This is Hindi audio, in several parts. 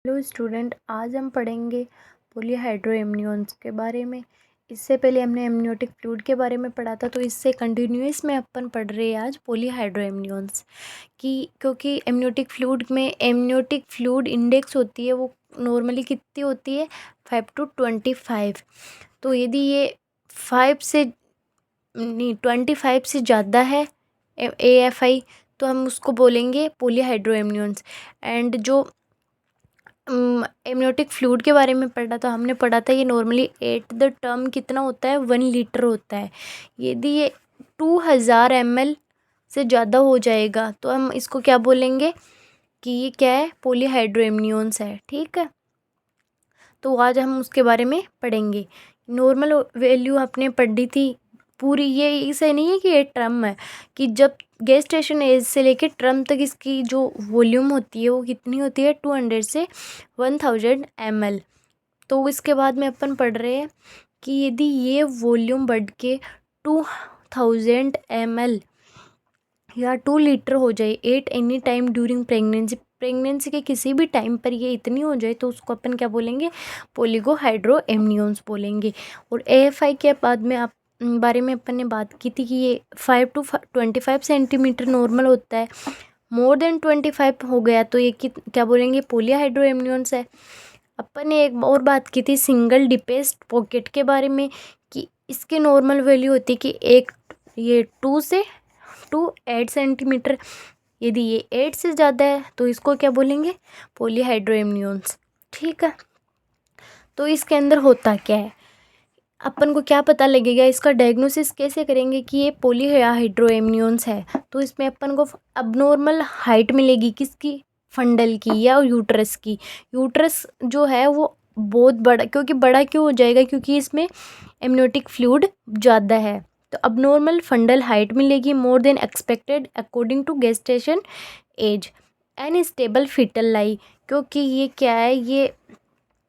हेलो स्टूडेंट, आज हम पढ़ेंगे पॉलीहाइड्रोएमनियंस के बारे में। इससे पहले हमने एमनियोटिक फ्लूइड के बारे में पढ़ा था, तो इससे कंटिन्यूस में अपन पढ़ रहे हैं आज पॉलीहाइड्रोएमनियंस की। क्योंकि एमनियोटिक फ्लूइड में एमनियोटिक फ्लूइड इंडेक्स होती है, वो नॉर्मली कितनी होती है 5 to 25। तो यदि ये 5 से नहीं 25 से ज़्यादा है AFI, तो हम उसको बोलेंगे पॉलीहाइड्रोएमनियंस। एंड जो एमनियोटिक फ्लूइड के बारे में हमने पढ़ा था, ये नॉर्मली एट द टर्म कितना होता है 1 लीटर होता है। यदि ये 2000 ml से ज़्यादा हो जाएगा तो हम इसको क्या बोलेंगे कि ये क्या है, पॉलीहाइड्रोएमनियंस है। ठीक है, तो आज हम उसके बारे में पढ़ेंगे। नॉर्मल वैल्यू आपने पढ़ी थी पूरी, ये इसे नहीं है कि ये टर्म है कि जब गेस्टेशन एज से लेके टर्म तक इसकी जो वॉल्यूम होती है वो कितनी होती है 200 से 1000 ml। तो इसके बाद में अपन पढ़ रहे हैं कि यदि ये वॉल्यूम बढ़ के 2000 ml या 2 लीटर हो जाए at any time during pregnancy के किसी भी टाइम पर ये इतनी हो जाए तो उसको अपन क्या बोलेंगे, पॉलीहाइड्रोएमनियंस बोलेंगे। और AFI के बाद में आप बारे में अपन ने बात की थी कि ये 5 to 25 सेंटीमीटर नॉर्मल होता है। मोर देन 25 हो गया तो ये क्या बोलेंगे, पॉलीहाइड्रोएमनियंस है। अपन ने एक और बात की थी सिंगल डिपेस्ट पॉकेट के बारे में कि इसके नॉर्मल वैल्यू होती है कि ये 2 से 8 सेंटीमीटर। यदि ये 8 से ज़्यादा है तो इसको क्या बोलेंगे, पॉलीहाइड्रोएमनियंस। ठीक है, तो इसके अंदर होता क्या है, अपन को क्या पता लगेगा, इसका डायग्नोसिस कैसे करेंगे कि ये पॉलीहाइड्रोएमनियंस है। तो इसमें अपन को अबनॉर्मल हाइट मिलेगी, किसकी, फंडल की या यूट्रस की। यूट्रस जो है वो बहुत बड़ा, क्योंकि बड़ा क्यों हो जाएगा, क्योंकि इसमें एमनियोटिक फ्लूइड ज़्यादा है। तो अबनॉर्मल फंडल हाइट मिलेगी more than expected according to gestation age. And stable fetal lie, क्योंकि ये क्या है, ये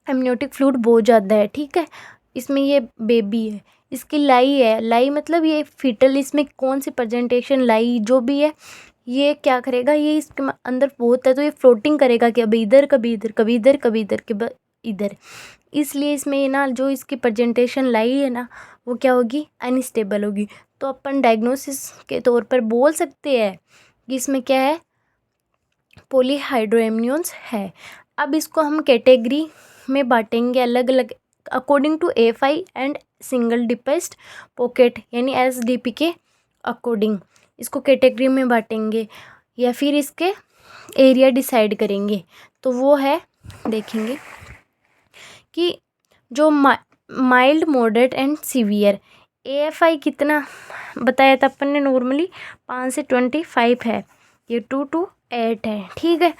एमनियोटिक फ्लूइड बहुत ज़्यादा है। ठीक है, इसमें ये बेबी है, इसकी लाई है, लाई मतलब ये फीटल, इसमें कौन सी प्रेजेंटेशन लाई जो भी है ये क्या करेगा, ये इसके अंदर बहुत है तो ये फ्लोटिंग करेगा कि अभी इधर कभी इधर कभी इधर कभी इधर के इधर। इसलिए इसमें ना जो इसकी प्रेजेंटेशन लाई है ना वो क्या होगी, अनस्टेबल होगी। तो अपन डायग्नोसिस के तौर पर बोल सकते हैं कि इसमें क्या है, पॉलीहाइड्रोएमनियंस है। अब इसको हम कैटेगरी में बांटेंगे अलग अलग according to AFI and single deepest pocket यानी SDP के अकॉर्डिंग इसको कैटेगरी में बांटेंगे या फिर इसके एरिया डिसाइड करेंगे। तो वो है, देखेंगे कि जो mild moderate and severe AFI कितना बताया था अपन ने, नॉर्मली 5 से 25 है, ये 2 to 8 है। ठीक है,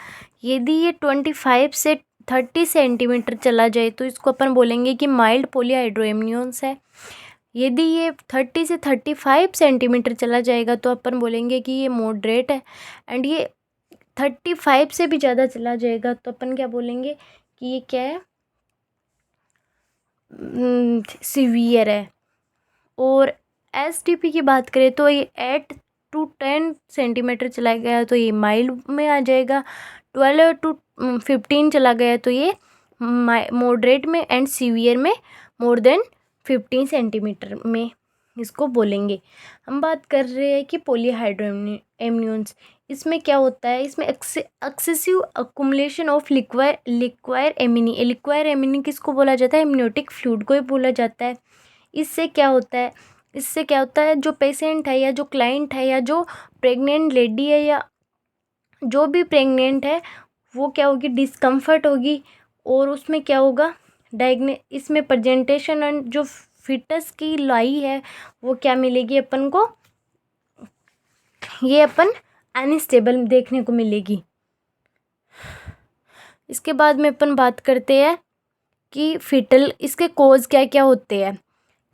यदि ये 25 से 30 सेंटीमीटर चला जाए तो इसको अपन बोलेंगे कि माइल्ड पॉलीहाइड्रोएमनियंस है। यदि ये 30 से 35 सेंटीमीटर चला जाएगा तो अपन बोलेंगे कि ये मॉडरेट है। एंड ये 35 से भी ज़्यादा चला जाएगा तो अपन क्या बोलेंगे कि ये क्या है, सीवियर है। और SDP की बात करें तो ये 8 to 10 सेंटीमीटर चला गया तो ये माइल्ड में आ जाएगा। 12 to 15 चला गया तो ये मॉडरेट में, एंड सीवियर में मोर देन 15 सेंटीमीटर में इसको बोलेंगे। हम बात कर रहे हैं कि पॉलीहाइड्रोएमनियंस, इसमें क्या होता है, इसमें एक्सेसिव अकुमुलेशन ऑफ लिक्वायर एमिनी किसको बोला जाता है, एमनियोटिक फ्लूइड को ही बोला जाता है। इससे क्या होता है जो पेशेंट है या जो क्लाइंट है या जो प्रेग्नेंट लेडी है या जो भी प्रेग्नेंट है वो क्या होगी, डिस्कम्फर्ट होगी। और उसमें क्या होगा, इसमें प्रेजेंटेशन एंड जो फिटस की लाई है वो क्या मिलेगी अपन को, ये अपन अनस्टेबल देखने को मिलेगी। इसके बाद में अपन बात करते हैं कि फिटल, इसके कोज क्या क्या होते हैं,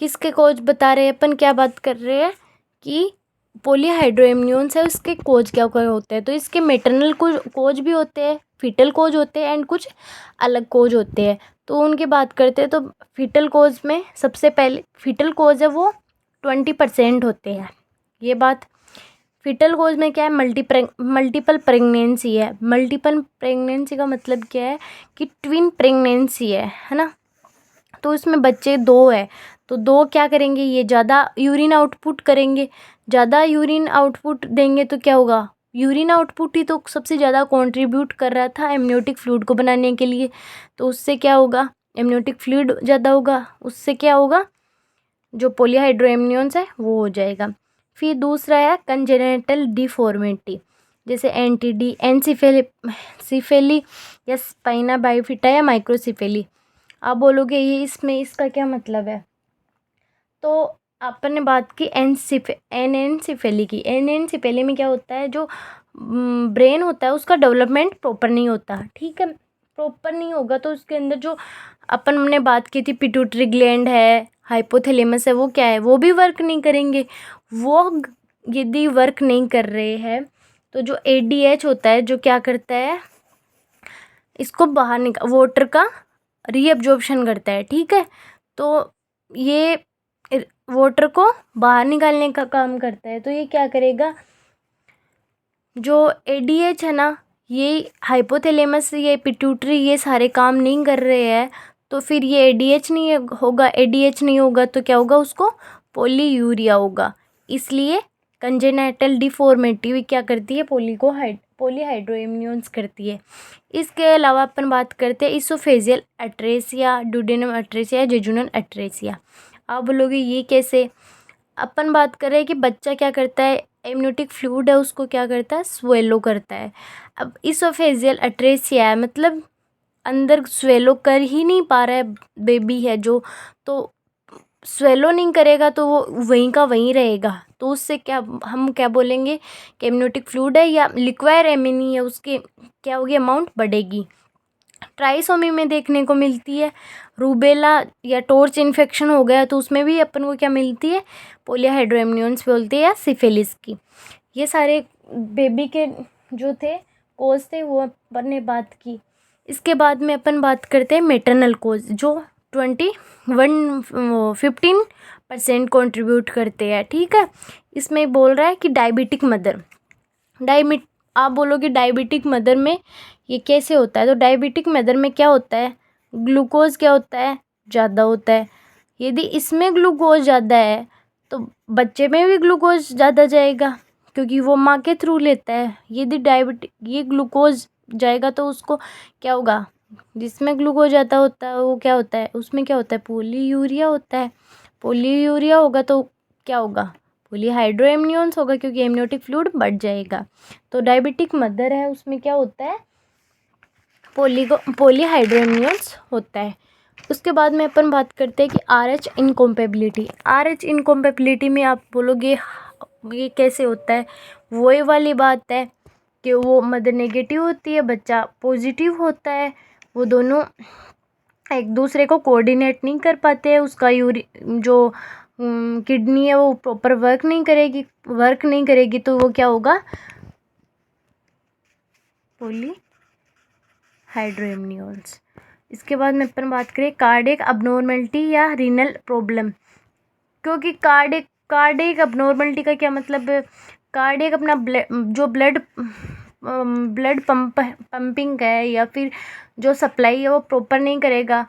किसके कोज बता रहे हैं अपन, क्या बात कर रहे हैं कि पॉलीहाइड्रोएमनियंस है, उसके कोज क्या क्या होते हैं। तो इसके मेटरनल कोज भी होते हैं, फीटल कोज होते हैं एंड कुछ अलग कोज होते हैं। तो उनकी बात करते हैं तो फीटल कोज में सबसे पहले फीटल कोज है वो 20% होते हैं, ये बात फीटल कोज में क्या है, मल्टीपल प्रेगनेंसी है। मल्टीपल प्रेगनेंसी का मतलब क्या है कि ट्विन प्रेगनेंसी है ना। तो इसमें बच्चे 2 है, तो 2 क्या करेंगे, ये ज़्यादा यूरिन आउटपुट करेंगे। ज़्यादा यूरिन आउटपुट देंगे तो क्या होगा, यूरिन आउटपुट ही तो सबसे ज़्यादा कंट्रीब्यूट कर रहा था एमनियोटिक फ्लूइड को बनाने के लिए। तो उससे क्या होगा, एमनियोटिक फ्लूइड ज़्यादा होगा, उससे क्या होगा, जो पॉलीहाइड्रोएमनियंस है वो हो जाएगा। फिर दूसरा है कंजेनिटल डिफॉर्मिटी, जैसे एनटीडी, एनसिफेली या स्पाइना बाइफिटा या माइक्रोसिफेली। आप बोलोगे ये इसमें इसका क्या मतलब है, तो अपन ने बात की एनेन्सिफेली की। एनेन्सिफेली में क्या होता है, जो ब्रेन होता है उसका डेवलपमेंट प्रॉपर नहीं होता, ठीक है। प्रॉपर नहीं होगा तो उसके अंदर जो अपन ने बात की थी पिट्यूटरी ग्लैंड है, हाइपोथैलेमस है, वो क्या है, वो भी वर्क नहीं करेंगे। वो यदि वर्क नहीं कर रहे हैं तो जो एडीएच होता है, जो क्या करता है, इसको बाहर वाटर का रीअब्जॉर्प्शन करता है, ठीक है। तो ये वाटर को बाहर निकालने का काम करता है। तो ये क्या करेगा, जो एडीएच है ना, ये हाइपोथैलेमस, ये पिट्यूटरी, ये सारे काम नहीं कर रहे हैं, तो फिर ये एडीएच नहीं होगा। एडीएच नहीं होगा तो क्या होगा, उसको पॉलीयूरिया होगा। इसलिए कंजेनाइटल डिफॉर्मिटी भी क्या करती है, पॉलीहाइड्रोएमनियंस करती है। इसके अलावा अपन बात करते हैं इसोफेजियल अट्रेसिया, ड्यूडेनम अट्रेसिया, जेजुनल अट्रेसिया। आप बोलोगे ये कैसे, अपन बात कर रहे हैं कि बच्चा क्या करता है, एमनियोटिक फ्लूइड है उसको क्या करता है, स्वेलो करता है। अब इसोफेजियल अट्रेसिया है, मतलब अंदर स्वेलो कर ही नहीं पा रहा है, बेबी है जो, तो स्वेलो नहीं करेगा तो वो वहीं का वहीं रहेगा। तो उससे क्या, हम क्या बोलेंगे कि एमनियोटिक फ्लूइड है या लिक्वायर एमिनी है, उसके क्या होगी, अमाउंट बढ़ेगी। ट्राइसोमी में देखने को मिलती है। रूबेला या टॉर्च इन्फेक्शन हो गया तो उसमें भी अपन को क्या मिलती है, पॉलीहाइड्रोएमनियंस बोलते हैं या सिफिलिस की। ये सारे बेबी के जो थे कोज थे वो अपन ने बात की। इसके बाद में अपन बात करते हैं मेटरनल कोज, जो 15% कंट्रीब्यूट करते हैं, ठीक है। इसमें बोल रहा है कि डायबिटिक मदर, आप बोलोगे डायबिटिक मदर में ये कैसे होता है, तो डायबिटिक मदर में क्या होता है, ग्लूकोज क्या होता है, ज़्यादा होता है। यदि इसमें ग्लूकोज ज़्यादा है तो बच्चे में भी ग्लूकोज ज़्यादा जाएगा, क्योंकि वो माँ के थ्रू लेता है। यदि ये ग्लूकोज जाएगा तो उसको क्या होगा, जिसमें ग्लूकोज ज़्यादा होता है वो क्या होता है, उसमें क्या होता है, पॉलीयूरिया होता है। पॉलीयूरिया होगा तो क्या होगा, पॉलीहाइड्रोएमनियंस होगा, क्योंकि एमनियोटिक फ्लूइड बढ़ जाएगा। तो डायबिटिक मदर है उसमें क्या होता है, पॉलीहाइड्रोएमनियंस होता है। उसके बाद में अपन बात करते हैं कि RH इनकॉम्पेबिलिटी। RH इनकॉम्पेबिलिटी में आप बोलोगे ये कैसे होता है, वही वाली बात है कि वो मदर नेगेटिव होती है, बच्चा पॉजिटिव होता है, वो दोनों एक दूसरे को कोऑर्डिनेट नहीं कर पाते हैं। उसका जो किडनी है वो प्रॉपर वर्क नहीं करेगी तो वो क्या होगा, पॉलीहाइड्रोएमनियंस। इसके बाद में अपन बात करें कार्डियक अबनॉर्मलिटी या रीनल प्रॉब्लम, क्योंकि कार्डियक अबनॉर्मलिटी का क्या मतलब है, कार्डियक अपना ब्लड पंपिंग है या फिर जो सप्लाई है वो प्रॉपर नहीं करेगा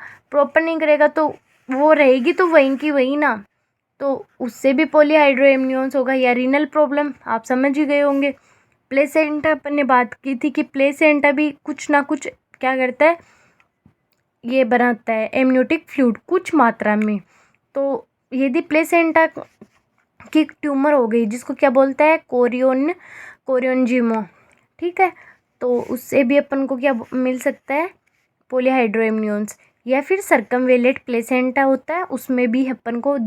तो वो रहेगी तो वहीं की वहीं ना, तो उससे भी पॉलीहाइड्रोएमनियंस होगा। या रीनल प्रॉब्लम आप समझ ही गए होंगे। प्लेसेंटा अपन ने बात की थी कि प्लेसेंटा भी कुछ ना कुछ क्या करता है, ये बनाता है एमनियोटिक फ्लूइड कुछ मात्रा में। तो यदि प्लेसेंटा की ट्यूमर हो गई, जिसको क्या बोलता है, कोरियोनजिमो, ठीक है, तो उससे भी अपन को क्या मिल सकता है, पॉलीहाइड्रोएमनियंस। या फिर सर्कमवेलेट प्लेसेंटा होता है, उसमें भी अपन को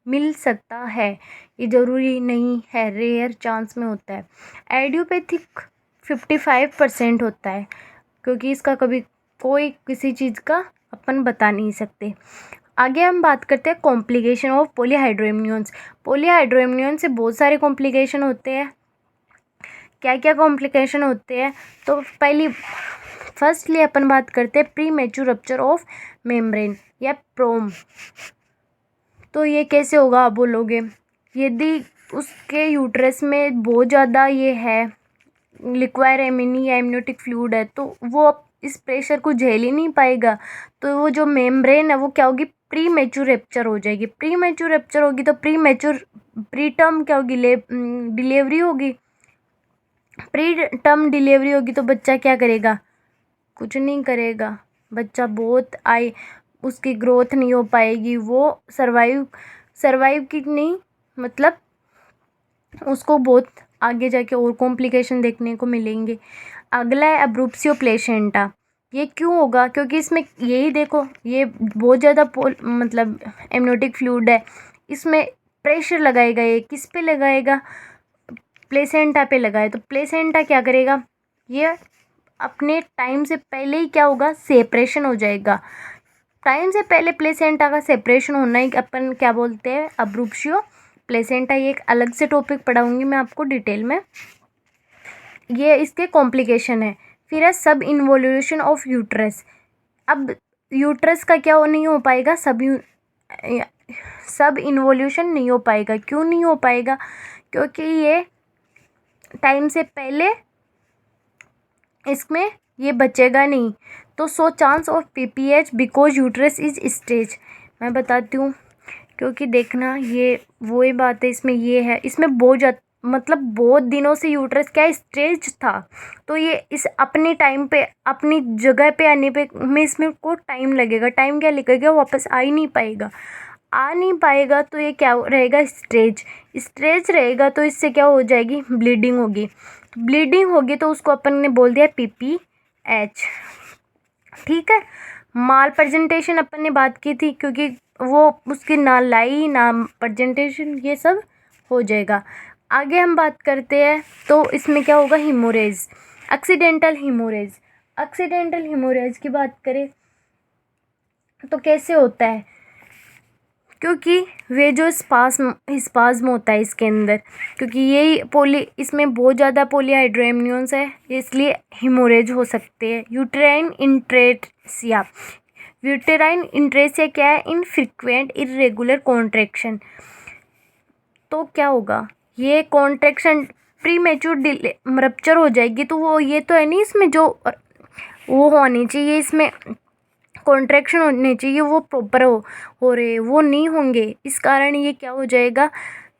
मिल सकता है, ये ज़रूरी नहीं है, रेयर चांस में होता है। आइडियोपैथिक 55% होता है, क्योंकि इसका कभी कोई किसी चीज़ का अपन बता नहीं सकते। आगे हम बात करते हैं कॉम्प्लिकेशन ऑफ पॉलीहाइड्रोएमनियंस। पॉलीहाइड्रोएमनियंस से बहुत सारे कॉम्प्लिकेशन होते हैं। क्या क्या कॉम्प्लिकेशन होते हैं, तो फर्स्टली अपन बात करते हैं pre mature rupture of membrane या प्रोम। तो ये कैसे होगा आप बोलोगे, यदि उसके यूट्रस में बहुत ज़्यादा ये है, लिक्वायर एमिनी या एमनियोटिक फ्लूइड है, तो वो अब इस प्रेशर को झेल ही नहीं पाएगा। तो वो जो मेम्ब्रेन है वो क्या होगी, प्री मैच्योर रप्चर हो जाएगी। प्री मैच्योर रप्चर होगी तो प्री टर्म क्या होगी, डिलीवरी होगी। प्री टर्म डिलीवरी होगी तो बच्चा क्या करेगा, कुछ नहीं करेगा। बच्चा बहुत उसकी ग्रोथ नहीं हो पाएगी, वो सर्वाइव की नहीं, मतलब उसको बहुत आगे जाके और कॉम्प्लिकेशन देखने को मिलेंगे। अगला है अब्रूप्सियो प्लेसेंटा। ये क्यों होगा, क्योंकि इसमें यही देखो, ये बहुत ज़्यादा मतलब एमनियोटिक फ्लूइड है, इसमें प्रेशर लगाएगा। ये किस पे लगाएगा, प्लेसेंटा पे लगाए। तो प्लेसेंटा क्या करेगा, ये अपने टाइम से पहले ही क्या होगा, सेपरेशन हो जाएगा। टाइम से पहले प्लेसेंटा का सेपरेशन होना ही अपन क्या बोलते हैं, अब्रूप्सियो प्लेसेंटा। ये एक अलग से टॉपिक पढ़ाऊंगी मैं आपको डिटेल में, ये इसके कॉम्प्लिकेशन है। फिर है सब इन्वोल्यूशन ऑफ यूट्रस। अब यूट्रस का क्या नहीं हो पाएगा, सब इन्वोल्यूशन नहीं हो पाएगा। क्यों नहीं हो पाएगा, क्योंकि ये टाइम से पहले इसमें ये बचेगा नहीं। तो chance of PPH because uterus is stage. मैं बताती हूँ, क्योंकि देखना ये वही बात है, इसमें ये है, इसमें मतलब बहुत दिनों से यूट्रस क्या स्टेज था, तो ये इस अपने टाइम पे अपनी जगह पे आने पे में इसमें को टाइम लगेगा। टाइम क्या लगेगा, वापस आ ही नहीं पाएगा। तो ये क्या रहेगा, स्टेज रहेगा। तो इससे क्या हो जाएगी, ब्लीडिंग होगी। तो उसको अपन ने बोल दिया पीपीएच। ठीक है। माल प्रेजेंटेशन अपन ने बात की थी, क्योंकि वो उसकी ना लाई ना प्रेजेंटेशन, ये सब हो जाएगा। आगे हम बात करते हैं, तो इसमें क्या होगा, हीमोरेज, एक्सीडेंटल हीमोरेज की बात करें तो कैसे होता है, क्योंकि वे जो स्पाज्म होता है इसके अंदर, क्योंकि यही इसमें बहुत ज़्यादा पॉलीहाइड्रोएमनियंस है, इसलिए हीमोरेज हो सकते हैं। यूटेराइन इंट्रेसिया क्या है, इनफ्रीक्वेंट इर्रेगुलर कॉन्ट्रैक्शन। तो क्या होगा, ये कॉन्ट्रैक्शन प्री मैच्योर रप्चर हो जाएगी। तो वो ये तो है नहीं, इसमें जो वो होनी चाहिए, इसमें कॉन्ट्रैक्शन होने चाहिए, वो प्रॉपर हो रहे, वो नहीं होंगे। इस कारण ये क्या हो जाएगा,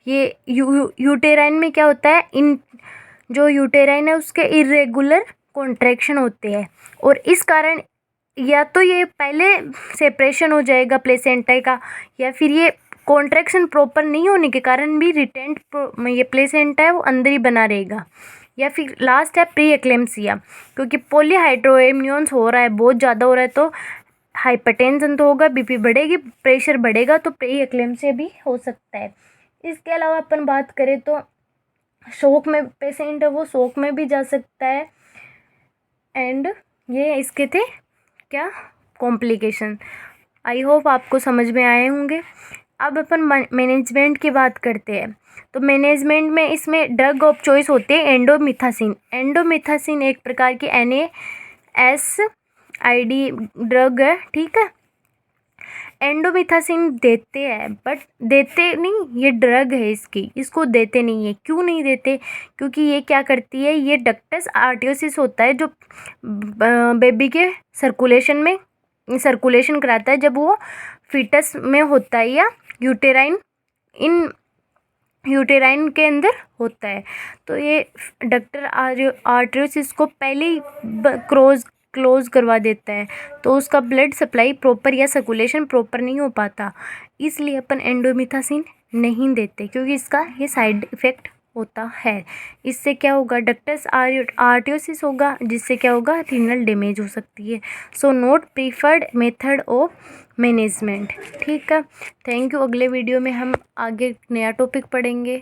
ये यूटेराइन में क्या होता है, जो यूटेराइन है उसके इरेगुलर कॉन्ट्रैक्शन होते हैं, और इस कारण या तो ये पहले सेपरेशन हो जाएगा प्लेसेंटा का, या फिर ये कॉन्ट्रैक्शन प्रॉपर नहीं होने के कारण भी रिटेंट ये प्लेसेंटा है वो अंदर ही बना रहेगा। या फिर लास्ट है प्री एक्लेम्सिया, क्योंकि पॉलीहाइड्रोएमनियंस हो रहा है, बहुत ज़्यादा हो रहा है, तो हाइपरटेंशन तो होगा, बीपी बढ़ेगी, प्रेशर बढ़ेगा, तो प्री एक्लेम्सिया भी हो सकता है। इसके अलावा अपन बात करें तो शॉक में पेशेंट है वो शॉक में भी जा सकता है। एंड ये इसके थे क्या कॉम्प्लिकेशन। आई होप आपको समझ में आए होंगे। अब अपन मैनेजमेंट की बात करते हैं, तो मैनेजमेंट में इसमें ड्रग ऑफ चॉइस होते हैं एंडोमिथासिन एक प्रकार की NASID ड्रग है, ठीक है। एंडोमिथासिन देते हैं, बट देते नहीं, ये ड्रग है इसको देते नहीं है। क्यों नहीं देते, क्योंकि ये क्या करती है, ये डक्टस आर्टियोसिस होता है जो बेबी के सर्कुलेशन कराता है जब वो फीटस में होता है या यूटेराइन के अंदर होता है। तो ये डक्टर आर्टियोसिस को पहले ही क्लोज करवा देता है, तो उसका ब्लड सप्लाई प्रॉपर या सर्कुलेशन प्रॉपर नहीं हो पाता, इसलिए अपन एंडोमिथासिन नहीं देते, क्योंकि इसका ये साइड इफ़ेक्ट होता है। इससे क्या होगा, डक्टस आर्टियोसिस होगा, जिससे क्या होगा, रीनल डैमेज हो सकती है। So not preferred method of management. ठीक है, थैंक यू। अगले वीडियो में हम आगे नया टॉपिक पढ़ेंगे।